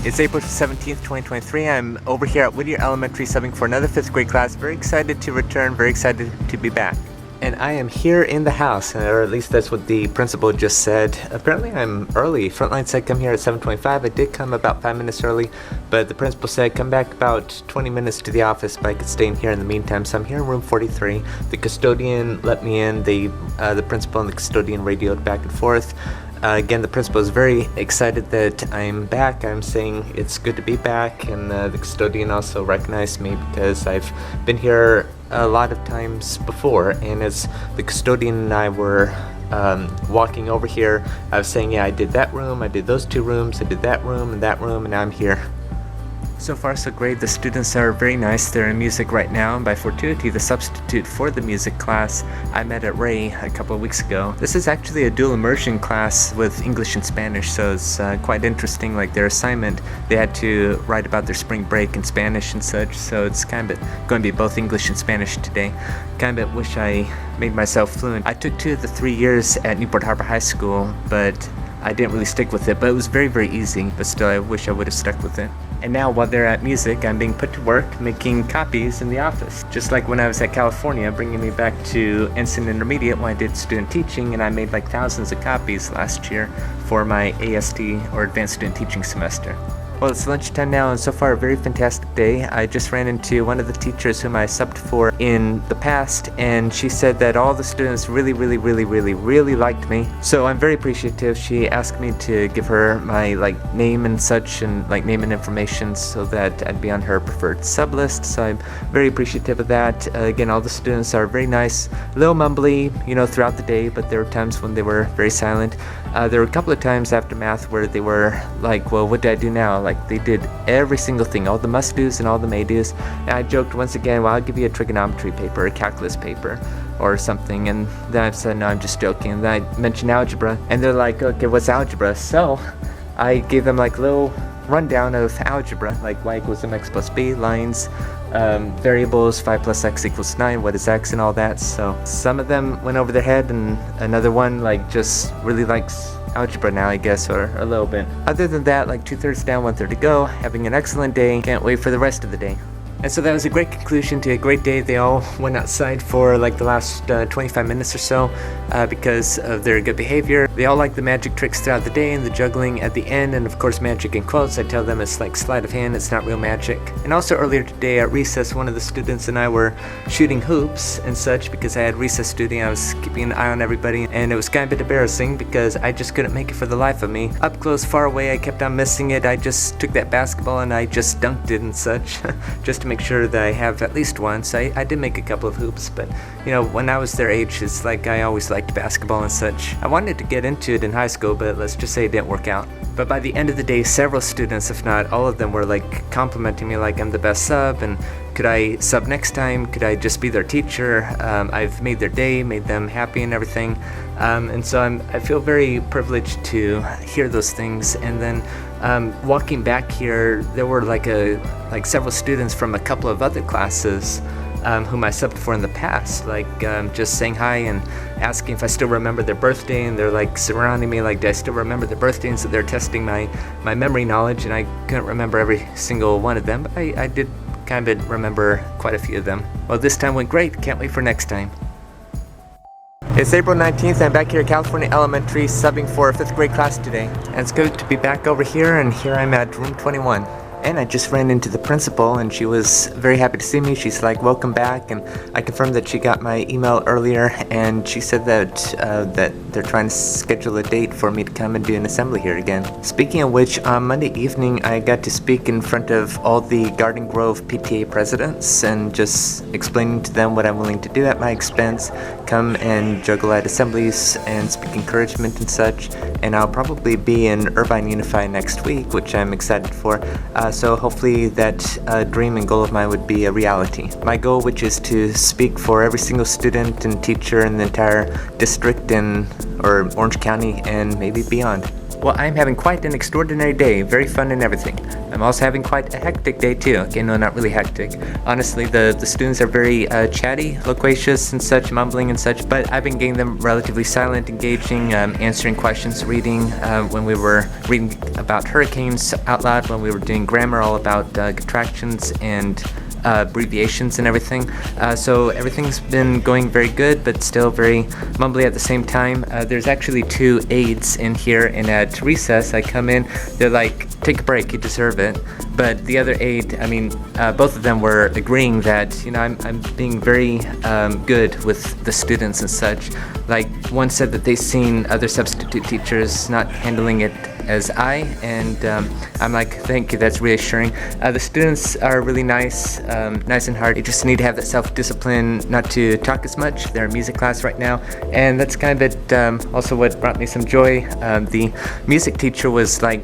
It's April 17th, 2023. I'm over here at Whittier Elementary subbing for another 5th grade class. Very excited to return, very excited to be back. And I am here in the house, or at least that's what the principal just said. Apparently I'm early. Frontline said come here at 7:25. I did come about 5 minutes early, but the principal said come back about 20 minutes to the office, but I could stay in here in the meantime. So I'm here in room 43. The custodian let me in. The principal and the custodian radioed back and forth. Again, the principal is very excited that I'm back. I'm saying it's good to be back, and the custodian also recognized me because I've been here a lot of times before, and as the custodian and I were walking over here, I was saying, yeah, I did that room, I did those 2 rooms, I did that room, and now I'm here. So far so great. The students are very nice. They're in music right now, and by fortuity the substitute for the music class I met at Ray a couple of weeks ago. This is actually a dual immersion class with English and Spanish, so it's quite interesting. Like their assignment, they had to write about their spring break in Spanish and such, so it's kind of going to be both English and Spanish today. Kind of wish I made myself fluent. I took 2 of the 3 years at Newport Harbor High School, but I didn't really stick with it, but it was very, very easy. But still, I wish I would have stuck with it. And now, while they're at music, I'm being put to work making copies in the office. Just like when I was at California, bringing me back to Ensign Intermediate when I did student teaching, and I made like thousands of copies last year for my AST, or Advanced Student Teaching semester. Well, it's lunchtime now, and so far a very fantastic day. I just ran into one of the teachers whom I subbed for in the past, and she said that all the students really liked me. So I'm very appreciative. She asked me to give her my name and such, and name and information, so that I'd be on her preferred sub list. So I'm very appreciative of that. Again, all the students are very nice, a little mumbly, throughout the day, but there were times when they were very silent. There were a couple of times after math where they were like, well, what do I do now? They did every single thing, all the must-dos and all the may-dos. And I joked once again, well, I'll give you a trigonometry paper, a calculus paper, or something. And then I said, no, I'm just joking. And then I mentioned algebra, and they're like, okay, what's algebra? So I gave them a little rundown of algebra, like y equals mx plus b, lines, variables, 5 plus x equals 9, what is x, and all that. So some of them went over their head, and another one just really likes algebra now, I guess, or a little bit. Other than that, 2/3 down, 1/3 to go. Having an excellent day. Can't wait for the rest of the day. And so that was a great conclusion to a great day. They all went outside for the last 25 minutes or so because of their good behavior. They all like the magic tricks throughout the day and the juggling at the end, and of course magic in quotes. I tell them it's like sleight of hand, it's not real magic. And also earlier today at recess, one of the students and I were shooting hoops and such because I had recess duty. I was keeping an eye on everybody, and it was kind of a bit embarrassing because I just couldn't make it for the life of me. Up close, far away, I kept on missing it. I just took that basketball and I just dunked it and such just to make sure that I have at least one. So I did make a couple of hoops, but when I was their age, it's I always liked basketball and such. I wanted to get into it in high school, but let's just say it didn't work out. But by the end of the day, several students, if not all of them, were complimenting me like I'm the best sub, and could I sub next time? Could I just be their teacher? I've made their day, made them happy and everything. And so I feel very privileged to hear those things. And then walking back here, there were several students from a couple of other classes whom I subbed for in the past, just saying hi and asking if I still remember their birthday, and they're surrounding me do I still remember their birthday, and so they're testing my memory knowledge, and I couldn't remember every single one of them, but I did kind of remember quite a few of them. Well, this time went great. Can't wait for next time. It's April 19th. I'm back here at California Elementary subbing for a 5th grade class today. And it's good to be back over here, and here I'm at room 21. And I just ran into the principal, and she was very happy to see me. She's like, welcome back, and I confirmed that she got my email earlier, and she said that they're trying to schedule a date for me to come and do an assembly here again. Speaking of which, on Monday evening I got to speak in front of all the Garden Grove PTA presidents and just explaining to them what I'm willing to do at my expense, come and juggle at assemblies and speak encouragement and such. And I'll probably be in Irvine Unify next week, which I'm excited for. So hopefully that dream and goal of mine would be a reality. My goal, which is to speak for every single student and teacher in the entire district or Orange County and maybe beyond. Well, I'm having quite an extraordinary day, very fun and everything. I'm also having quite a hectic day too. Okay, no, not really hectic. Honestly, the students are very chatty, loquacious and such, mumbling and such, but I've been getting them relatively silent, engaging, answering questions, reading, when we were reading about hurricanes out loud, when we were doing grammar all about contractions and abbreviations and everything. So everything's been going very good, but still very mumbly at the same time. There's actually 2 aides in here, and at recess I come in, they're like, take a break, you deserve it. But the other aide, I mean, both of them were agreeing that, you know, I'm being very good with the students and such. Like, one said that they've seen other substitute teachers not handling it as and I'm like, thank you, that's reassuring. The students are really nice and hard. You just need to have that self-discipline not to talk as much. They're in music class right now, and that's kind of it. Also what brought me some joy, the music teacher was like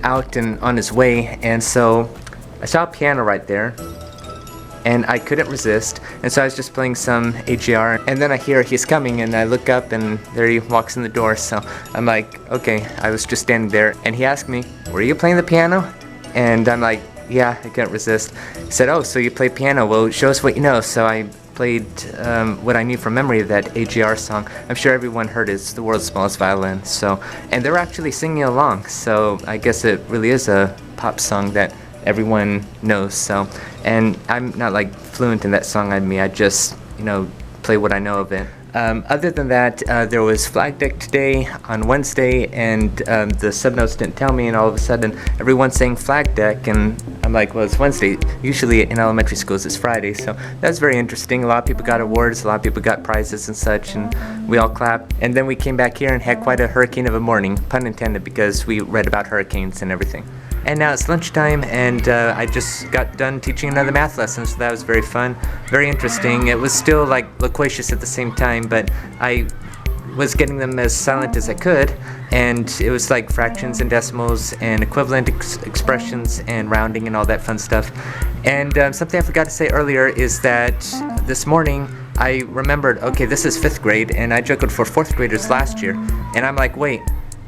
out and on his way, and so I saw a piano right there, and I couldn't resist, and so I was just playing some AGR, and then I hear he's coming, and I look up, and there he walks in the door. So I'm like, okay, I was just standing there, and he asked me, were you playing the piano? And I'm like, yeah, I couldn't resist. He said, oh, so you play piano, well, show us what you know. So I played what I knew from memory of that AGR song. I'm sure everyone heard it. It's The World's Smallest Violin. So, and they were actually singing along, so I guess it really is a pop song that everyone knows. So, and I'm not like fluent in that song. I just, you know, play what I know of it. Other than that, there was flag deck today on Wednesday, and the subnotes didn't tell me, and all of a sudden everyone's saying flag deck, and I'm like, well, it's Wednesday. Usually in elementary schools it's Friday, so that's very interesting. A lot of people got awards, a lot of people got prizes and such, and we all clapped. And then we came back here and had quite a hurricane of a morning, pun intended, because we read about hurricanes and everything. And now it's lunchtime, and I just got done teaching another math lesson, so that was very fun, very interesting. It was still like loquacious at the same time, but I was getting them as silent as I could, and it was like fractions and decimals and equivalent expressions and rounding and all that fun stuff. And something I forgot to say earlier is that this morning I remembered, okay, this is 5th grade, and I juggled for 4th graders last year, and I'm like, wait,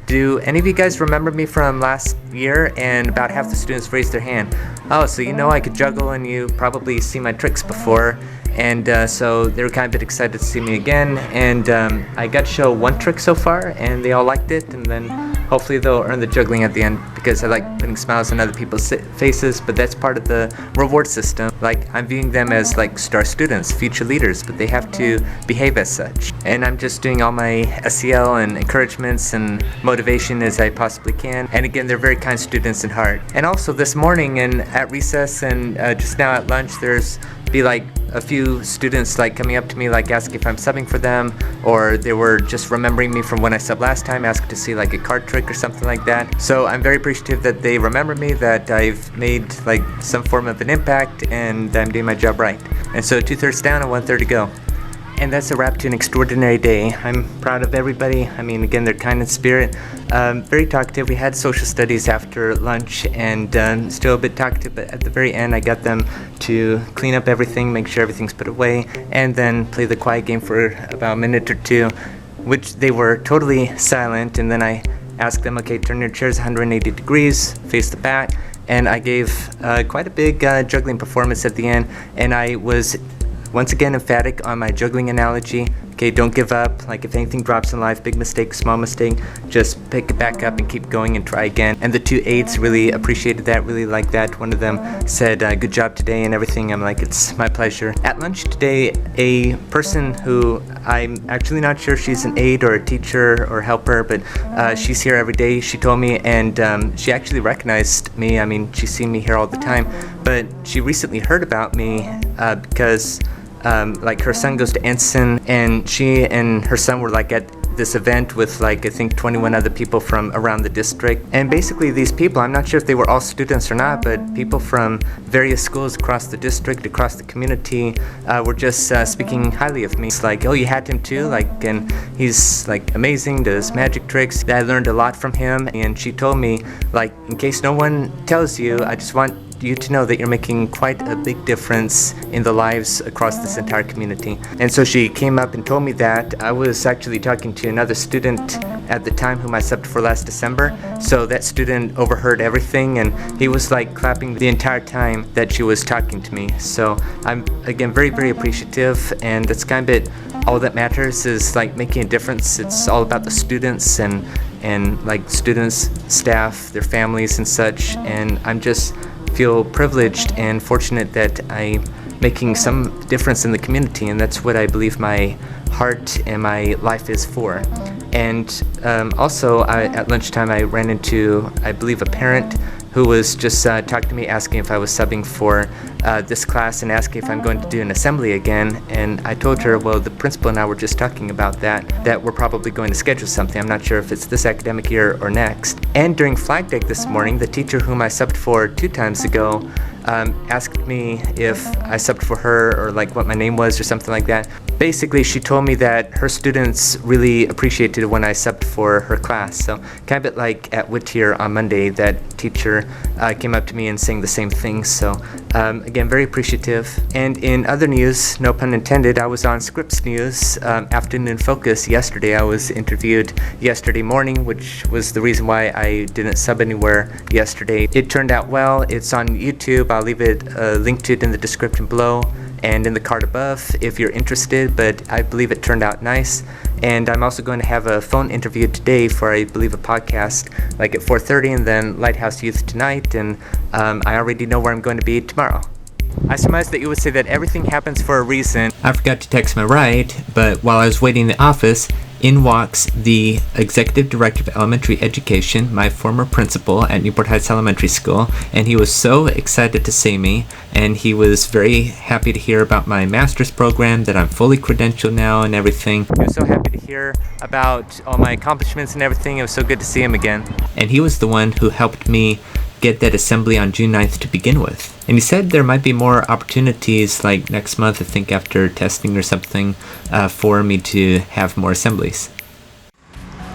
do any of you guys remember me from last year? And about half the students raised their hand. Oh, so you know I could juggle, and you probably see my tricks before. And so they were kind of a bit excited to see me again. And I got to show 1 trick so far, and they all liked it. And then hopefully they'll earn the juggling at the end, because I like putting smiles on other people's faces, but that's part of the reward system. Like, I'm viewing them as like star students, future leaders, but they have to behave as such. And I'm just doing all my SEL and encouragements and motivation as I possibly can. And again, they're very kind students at heart. And also this morning and at recess and just now at lunch, there's be like a few students like coming up to me, like asking if I'm subbing for them, or they were just remembering me from when I subbed last time, asking to see like a card trick or something like that. So I'm very appreciative that they remember me, that I've made like some form of an impact, and I'm doing my job right. And so 2/3 down and 1/3 to go. And that's a wrap to an extraordinary day. I'm proud of everybody. I mean, again, they're kind in spirit, very talkative. We had social studies after lunch, and still a bit talkative, but at the very end I got them to clean up everything, make sure everything's put away, and then play the quiet game for about a minute or two, which they were totally silent. And then I asked them, okay, turn your chairs 180 degrees, face the back, and I gave quite a big juggling performance at the end, and I was once again emphatic on my juggling analogy. Okay, don't give up. Like, if anything drops in life, big mistake, small mistake, just pick it back up and keep going and try again. And the 2 aides really appreciated that, really liked that. One of them said, good job today and everything. I'm like, it's my pleasure. At lunch today, a person who I'm actually not sure she's an aide or a teacher or helper, but she's here every day, she told me, and she actually recognized me. I mean, she's seen me here all the time, but she recently heard about me because like her son goes to Ensign, and she and her son were like at this event with like I think 21 other people from around the district. And basically these people, I'm not sure if they were all students or not, but people from various schools across the district, across the community, were just speaking highly of me. It's like, oh, you had him too, like, and he's like amazing, does magic tricks. I learned a lot from him. And she told me, like, in case no one tells you, I just want you to know that you're making quite a big difference in the lives across this entire community. And so she came up and told me that. I was actually talking to another student at the time whom I subbed for last December, so that student overheard everything and he was like clapping the entire time that she was talking to me. So I'm again very, very appreciative, and that's kind of it. All that matters is like making a difference. It's all about the students and like students, staff, their families and such, and I'm just feel privileged and fortunate that I'm making some difference in the community, and that's what I believe my heart and my life is for. And also at lunchtime I ran into, I believe, a parent who was just talking to me, asking if I was subbing for this class and asking if I'm going to do an assembly again. And I told her, well, the principal and I were just talking about that we're probably going to schedule something. I'm not sure if it's this academic year or next. And during Flag Day this morning, the teacher whom I subbed for 2 times ago asked me if I subbed for her or like what my name was or something like that. Basically, she told me that her students really appreciated when I subbed for her class. So kind of like at Whittier on Monday, that teacher came up to me and saying the same thing. So again, very appreciative. And in other news, no pun intended, I was on Scripps News Afternoon Focus yesterday. I was interviewed yesterday morning, which was the reason why I didn't sub anywhere yesterday. It turned out well. It's on YouTube. I'll leave it linked to it in the description below and in the card above if you're interested, but I believe it turned out nice. And I'm also going to have a phone interview today for, I believe, a podcast like at 4:30, and then Lighthouse Youth tonight, and I already know where I'm going to be tomorrow. I surmise that you would say that everything happens for a reason. I forgot to text my ride, but while I was waiting in the office, in walks the Executive Director of Elementary Education, my former principal at Newport Heights Elementary School, and he was so excited to see me, and he was very happy to hear about my master's program, that I'm fully credentialed now and everything. He was so happy to hear about all my accomplishments and everything. It was so good to see him again. And he was the one who helped me get that assembly on June 9th to begin with. And he said there might be more opportunities like next month, I think after testing or something, for me to have more assemblies.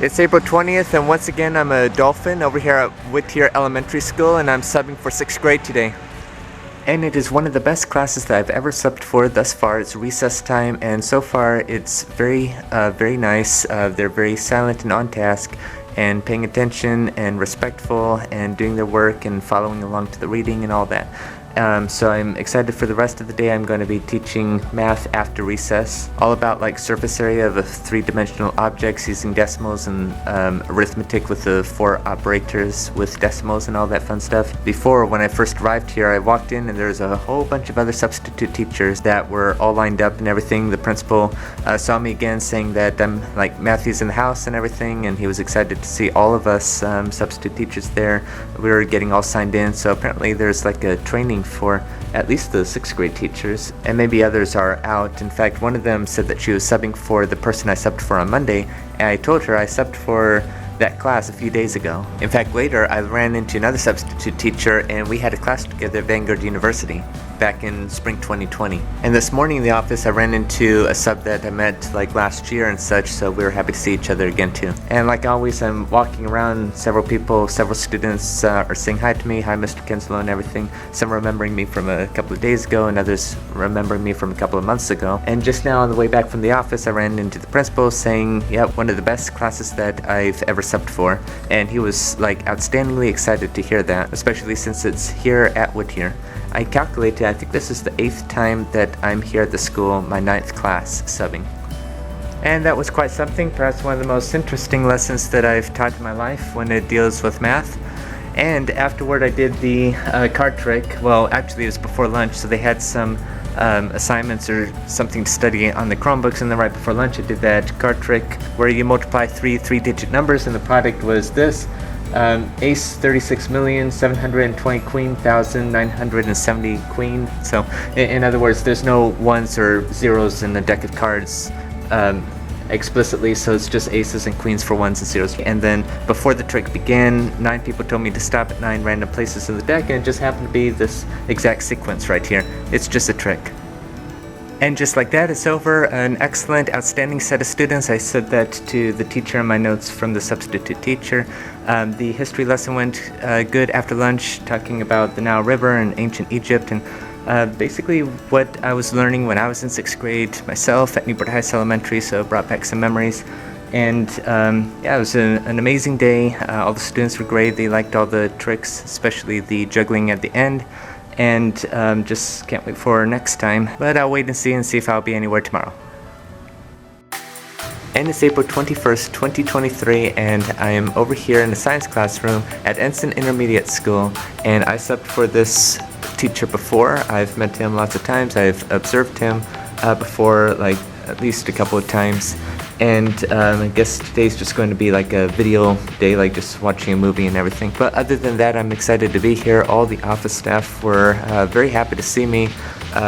It's April 20th, and once again I'm a dolphin over here at Whittier Elementary School, and I'm subbing for 6th grade today. And it is one of the best classes that I've ever subbed for thus far. It's recess time, and so far it's very, very nice. They're very silent and on task, and paying attention and respectful and doing their work and following along to the reading and all that. So I'm excited for the rest of the day. I'm going to be teaching math after recess, all about like surface area of 3-dimensional objects using decimals, and arithmetic with the 4 operators with decimals and all that fun stuff. Before, when I first arrived here, I walked in and there was a whole bunch of other substitute teachers that were all lined up and everything. The principal saw me again, saying that like Matthew's in the house and everything, and he was excited to see all of us substitute teachers there. We were getting all signed in, so apparently there's like a training for at least the 6th grade teachers, and maybe others are out. In fact, one of them said that she was subbing for the person I subbed for on Monday, and I told her I subbed for that class a few days ago. In fact, later I ran into another substitute teacher, and we had a class together at Vanguard University back in spring 2020. And this morning in the office I ran into a sub that I met like last year and such, so we were happy to see each other again too. And like always, I'm walking around, several students are saying hi to me, hi Mr. Kinslow and everything. Some remembering me from a couple of days ago, and others remembering me from a couple of months ago. And just now on the way back from the office I ran into the principal saying, yeah, one of the best classes that I've ever subbed for, and he was like outstandingly excited to hear that, especially since it's here at Whittier. I calculated, I think this is the 8th time that I'm here at the school, my 9th class subbing. And that was quite something, perhaps one of the most interesting lessons that I've taught in my life when it deals with math. And afterward I did the card trick. Well, actually it was before lunch, so they had some assignments or something to study on the Chromebooks, and then right before lunch I did that card trick where you multiply 3 three-digit numbers, and the product was this. Ace 36,720 queen 1,970 queen. So in other words, there's no ones or zeros in the deck of cards explicitly, so it's just aces and queens for ones and zeros. And then before the trick began, 9 people told me to stop at 9 random places in the deck, and it just happened to be this exact sequence right here. It's just a trick. And just like that, it's over. An excellent, outstanding set of students. I said that to the teacher in my notes from the substitute teacher. The history lesson went good after lunch, talking about the Nile River and ancient Egypt, and basically what I was learning when I was in 6th grade myself at Newport Heights Elementary, so it brought back some memories. And yeah, it was an amazing day. All the students were great. They liked all the tricks, especially the juggling at the end. And just can't wait for next time. But I'll wait and see if I'll be anywhere tomorrow. And it's April 21st, 2023, and I am over here in the science classroom at Ensign Intermediate School. And I subbed for this teacher before. I've met him lots of times. I've observed him before, like at least a couple of times. And I guess today's just going to be like a video day, like just watching a movie and everything. But other than that, I'm excited to be here. All the office staff were very happy to see me.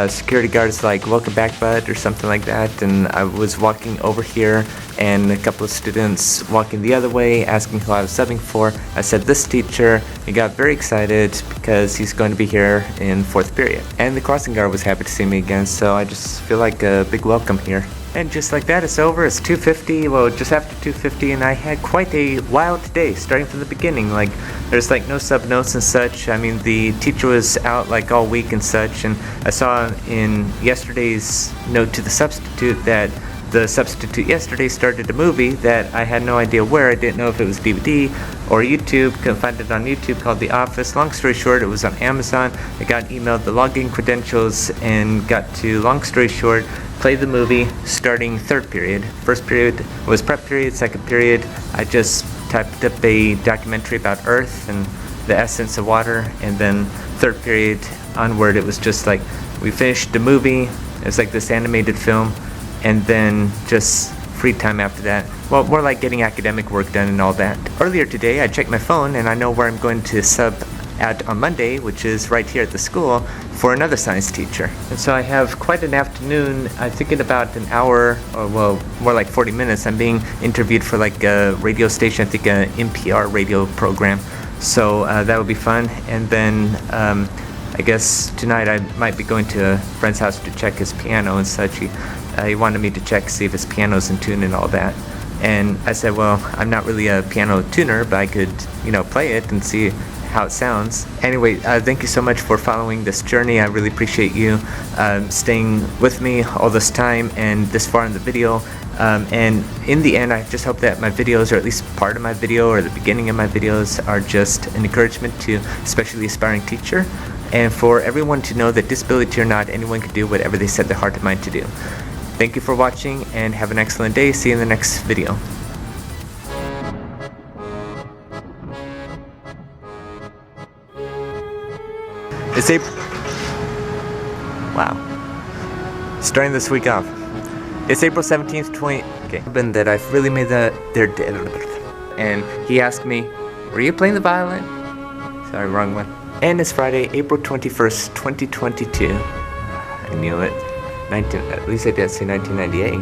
Security guards like, "Welcome back, bud," or something like that. And I was walking over here, and a couple of students walking the other way, asking who I was subbing for. I said, "This teacher." He got very excited because he's going to be here in 4th period. And the crossing guard was happy to see me again, so I just feel like a big welcome here. And just like that, it's over. It's 2:50, well, just after 2:50, and I had quite a wild day, starting from the beginning. Like, there's like no sub notes and such. I mean, the teacher was out like all week and such, and I saw in yesterday's note to the substitute that the substitute yesterday started a movie that I had no idea where. I didn't know if it was DVD or YouTube. Couldn't find it on YouTube, called The Office. Long story short, it was on Amazon. I got emailed the login credentials and got to, long story short, play the movie starting 3rd period. 1st period was prep period. 2nd period, I just typed up a documentary about Earth and the essence of water. And then 3rd period onward, it was just like, we finished the movie. It was like this animated film. And then just free time after that. Well, more like getting academic work done and all that. Earlier today, I checked my phone and I know where I'm going to sub at on Monday, which is right here at the school, for another science teacher. And so I have quite an afternoon. I think in about an hour, or well, more like 40 minutes, I'm being interviewed for like a radio station, I think an NPR radio program. So that would be fun. And then I guess tonight I might be going to a friend's house to check his piano and such. He wanted me to check, see if his piano's in tune and all that. And I said, well, I'm not really a piano tuner, but I could, play it and see how it sounds. Anyway, thank you so much for following this journey. I really appreciate you staying with me all this time and this far in the video. And in the end, I just hope that my videos, or at least part of my video or the beginning of my videos, are just an encouragement to especially aspiring teacher, and for everyone to know that disability or not, anyone can do whatever they set their heart and mind to do. Thank you for watching and have an excellent day. See you in the next video. It's April. Wow. Starting this week off. It's April 17th, Okay. That I've really made their day. And he asked me, "Were you playing the violin?" Sorry, wrong one. And it's Friday, April 21st, 2022. I knew it. At least I did say 1998.